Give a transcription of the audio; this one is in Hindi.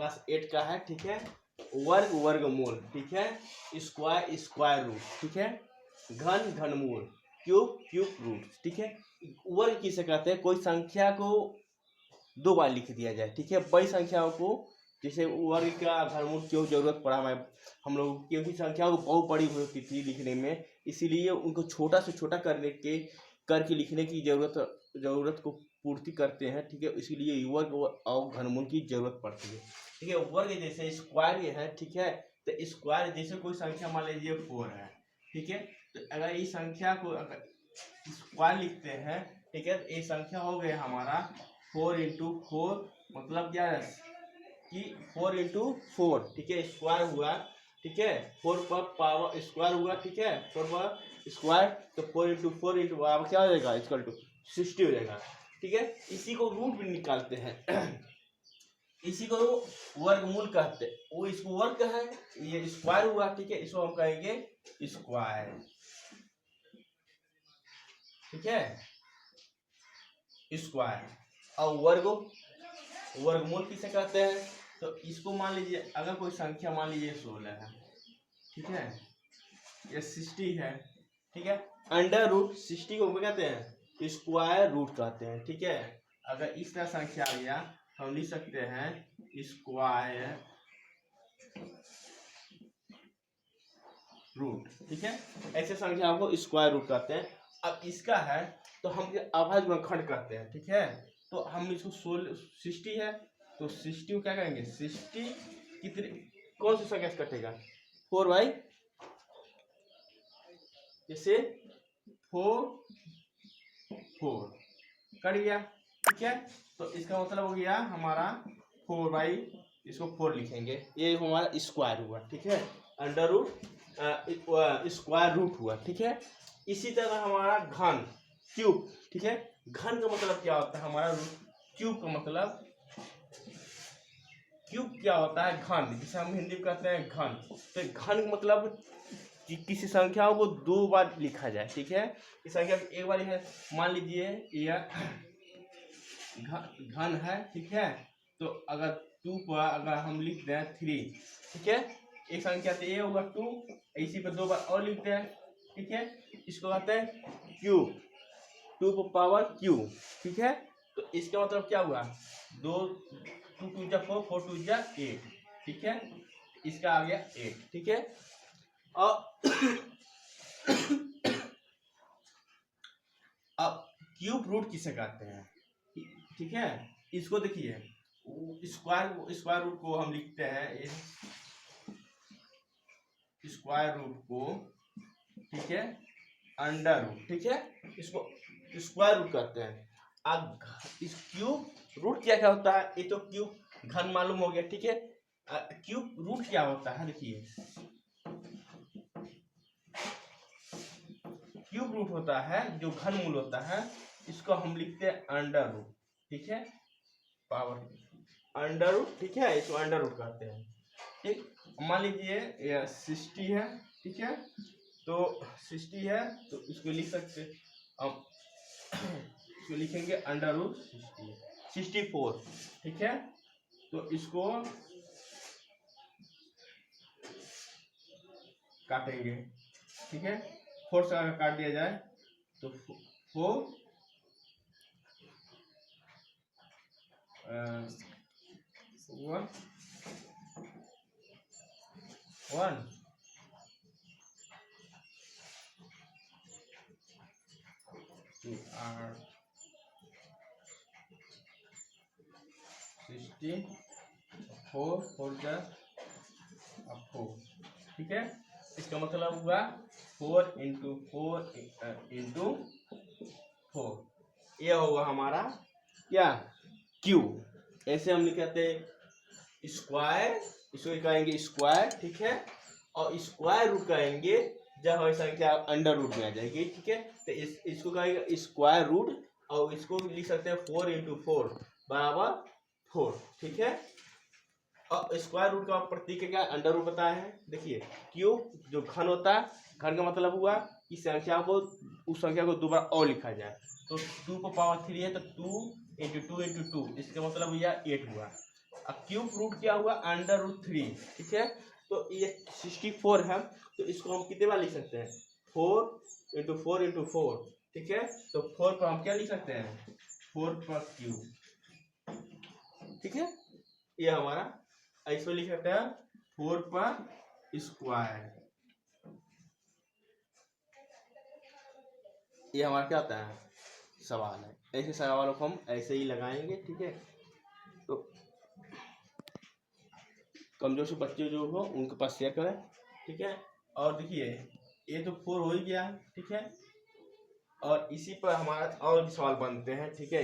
क्लास 8 का है, ठीक है। वर्ग वर्गमूल, ठीक है। स्क्वायर स्क्वायर रूट, ठीक है। घन घनमूल, क्यूब क्यूब रूट, ठीक है। वर्ग किसे कहते हैं? कोई संख्या को दो बार लिख दिया जाए, ठीक है। बड़ी संख्याओं को, जैसे वर्ग का घनमूल क्यों जरूरत पड़ा हमें, हम लोग क्योंकि संख्या को बहुत बड़ी होती थी लिखने में, इसीलिए उनको छोटा से छोटा करके लिखने की जरूरत को पूर्ति करते हैं, ठीक है। इसीलिए वर्ग और घनमूल की जरूरत पड़ती है, ठीक है। वर्ग जैसे स्क्वायर है, ठीक है। तो स्क्वायर जैसे कोई संख्या मान लीजिए 4 है, ठीक है। तो अगर इस संख्या को अगर स्क्वायर लिखते हैं, ठीक है, तो ये संख्या हो गया हमारा 4 इंटू 4, मतलब क्या है कि 4 इंटू 4, ठीक है, स्क्वायर हुआ, ठीक है। 4 पर पावर स्क्वायर हुआ, ठीक है। 4 पर स्क्वायर, तो 4 इंटू 4 इंटू पावर क्या हो जाएगा? इक्वल टू 60 हो जाएगा, ठीक है। इसी को रूट भी निकालते हैं इसी को वर्गमूल कहते हैं। वो इसको वर्ग है, ये स्क्वायर हुआ, ठीक है। इसको हम कहेंगे स्क्वायर, ठीक है, स्क्वायर। और वर्गमूल किसे कहते हैं? तो इसको मान लीजिए अगर कोई संख्या मान लीजिए 16 है, ठीक है, ये 60 है, ठीक है। अंडर रूट 60 को क्या कहते हैं? स्क्वायर रूट कहते हैं, ठीक है। अगर इस तरह संख्या आ गया हम लिख सकते हैं स्क्वायर रूट, ठीक है। ऐसे संख्याओं को स्क्वायर रूट कहते हैं। अब इसका है तो हम अभाज्य गुणनखंड कहते हैं, ठीक है। तो हम इसको 60 है, तो 60 को क्या करेंगे? 60 कितने, कौन सी संख्या से कटेगा? 4 बाई, जैसे 4 कट गया, ठीक है। तो इसका मतलब हो गया हमारा 4 बाई, इसको 4 लिखेंगे, ये हमारा स्क्वायर हुआ, ठीक है। अंडर रूट स्क्वायर रूट हुआ, ठीक है। इसी तरह हमारा घन क्यूब, ठीक है। घन का मतलब क्या होता है हमारा? क्यूब का मतलब, क्यूब क्या होता है? घन, जिसे हम हिंदी में कहते हैं घन। तो घन का मतलब कि किसी संख्याओं को दो बार लिखा जाए, ठीक है। इस संख्या एक बार है, मान लीजिए यह घन है, ठीक है। तो अगर 2 पर अगर हम लिख दें 3, ठीक है, एक संख्या तो ये होगा 2, इसी पे दो बार और लिखते हैं, ठीक है। इसको कहते हैं क्यूब, 2 पर पावर क्यूब, ठीक है। तो इसका मतलब क्या हुआ? 2 2 जा 4, 4 2 जा 8, ठीक है। इसका आ गया 8, ठीक है। और अब क्यूब रूट किसे कहते हैं, ठीक है। इसको देखिए, स्क्वायर रूट को हम लिखते हैं स्क्वायर रूट को, ठीक है, अंडर रूट, ठीक है। इसको स्क्वायर रूट कहते हैं। अब इस क्यूब रूट क्या क्या होता है? ये तो क्यूब घन मालूम हो गया, ठीक है। क्यूब रूट क्या होता है? देखिए, क्यूब रूट होता है जो घन मूल होता है, इसको हम लिखते हैं अंडर रूट, ठीक है, पावर अंडर रूट, ठीक है। इसको अंडर रूट कहते हैं, ठीक। मान लीजिए यह 60 है, ठीक है। तो 60 है, तो इसको लिख सकते हम इसको लिखेंगे अंडर रूट 64, ठीक है। तो इसको काटेंगे, ठीक है। 4 से अगर काट दिया जाए तो 4 1 1 2 8 60 4 4 जा 4, ठीक है। इसका मतलब हुआ 4 इंटू 4 इंटू 4, ये होगा हमारा क्या? क्यूब। ऐसे हम लिखते हैं स्क्वायर, इसको कहेंगे स्क्वायर, ठीक है। और स्क्वायर रूट कहेंगे जब हमारी संख्या अंडर रूट में आ जाएगी, ठीक है। तो इसको कहेंगे स्क्वायर रूट, और इसको लिख सकते हैं 4 इंटू 4 बराबर 4, ठीक है। और स्क्वायर रूट का प्रतीक क्या? अंडर रूट बताया है। देखिए, क्यूब जो घन होता है, घन का मतलब हुआ कि संख्या को, उस संख्या को दोबारा और लिखा जाए। तो 2 को पावर 3 है, तो 2 इंटू 2 इंटू 2, इसका मतलब हुआ 8 हुआ, अब क्यूब रूट क्या हुआ, √3, ठीक है। तो ये 64 है, तो इसको हम कितने बार लिख सकते हैं, 4 × 4 × 4, ठीक है। तो 4 पर हम क्या लिख सकते हैं, 4 + क्यूब, ठीक है। ये हमारा इसको लिख सकते हैं 4 पर स्क्वायर। ये हमारा क्या होता है, सवाल है। ऐसे सवालों को हम ऐसे ही लगाएंगे, ठीक है। तो कमजोर से बच्चे जो हो उनके पास शेयर करें, ठीक है। और देखिए ये तो 4 हो ही गया, ठीक है। और इसी पर हमारा और भी सवाल बनते हैं, ठीक है।